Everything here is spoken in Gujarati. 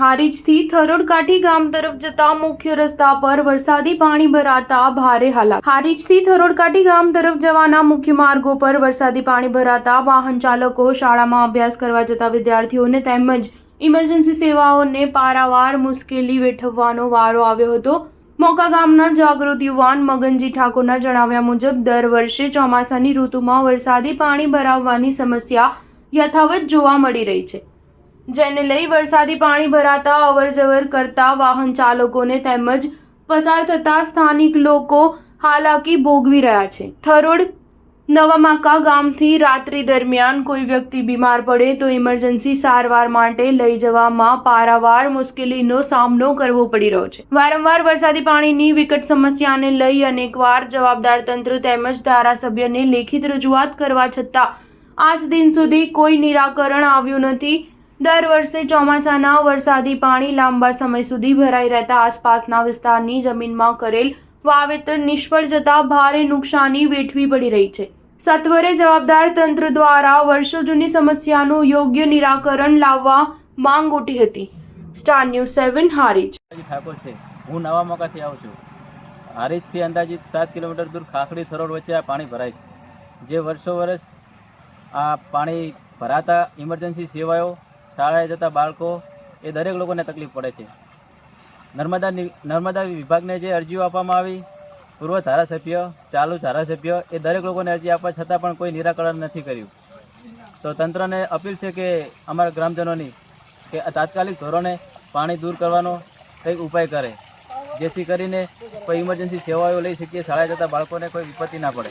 હારીજથી થરોડ કાઠી ગામ તરફ જતા મુખ્ય રસ્તા પર વરસાદી પાણી ભરાતા ભારે હાલાકી। હારીજથી થરોડ કાઠી ગામ તરફ જવાના મુખ્ય માર્ગો પર વરસાદી પાણી ભરાતા વાહન ચાલકો, શાળામાં અભ્યાસ કરવા જતા વિદ્યાર્થીઓને તેમજ ઇમરજન્સી સેવાઓને પારાવાર મુશ્કેલી વેઠવવાનો વારો આવ્યો હતો। મોકા ગામના જાગૃત યુવાન મગનજી ઠાકોરના જણાવ્યા મુજબ દર વર્ષે ચોમાસાની ઋતુમાં વરસાદી પાણી ભરાવવાની સમસ્યા યથાવત જોવા મળી રહી છે, જેને લઈ વરસાદી પાણી ભરાતા અવરજવર કરતા વાહન ચાલકોને તેમજ પસાર થતા સ્થાનિક લોકો હાલાકી ભોગવી રહ્યા છે। થરોડ નવામાકા ગામથી રાત્રિ દરમિયાન કોઈ વ્યક્તિ બીમાર પડે તો ઇમરજન્સી સારવાર માટે લઈ જવામાં પારાવાર મુશ્કેલીનો સામનો કરવો પડી રહ્યો છે। વારંવાર વરસાદી પાણીની વિકટ સમસ્યાને લઈ અનેકવાર જવાબદાર તંત્ર તેમજ ધારાસભ્યને લેખિત રજૂઆત કરવા છતાં આજ દિન સુધી કોઈ નિરાકરણ આવ્યું નથી। દર વર્ષે ચોમાસાના વરસાદી પાણી લાંબા સમય સુધી ભરાઈ રહેતા આસપાસના વિસ્તારની જમીનમાં કરેલ વાવેતર નિષ્ફળ જતા ભારે નુકસાની વેઠવી પડી રહી છે। સત્વરે જવાબદાર તંત્ર દ્વારા વર્ષો જૂની સમસ્યાનું યોગ્ય નિરાકરણ લાવવા માંગ ઉઠી હતી। Star news 7 Harij. ઠાકોર છે, હું નવામોકાથી આવું છું। હારીજથી અંદાજિત 7 કિલોમીટર દૂર ખાખડી થરોડ વચ્ચે આ પાણી ભરાય છે, જે વર્ષો વર્ષ આ પાણી ભરાતા ઇમરજન્સી સેવાઓ, શાળાએ જતા બાળકો એ દરેક લોકોને તકલીફ પડે છે। નર્મદા વિભાગને જે અરજીઓ આપવામાં આવી, પૂર્વ ધારાસભ્ય, ચાલુ ધારાસભ્ય એ દરેક લોકોને અરજી આપવા છતાં પણ કોઈ નિરાકરણ નથી કર્યું। તો તંત્રને અપીલ છે કે અમારા ગ્રામજનોની કે તાત્કાલિક ધોરણે પાણી દૂર કરવાનો કંઈક ઉપાય કરે, જેથી કરીને કોઈ ઇમરજન્સી સેવાઓ લઈ શકીએ, શાળાએ જતા બાળકોને કોઈ વિપત્તિ ના પડે।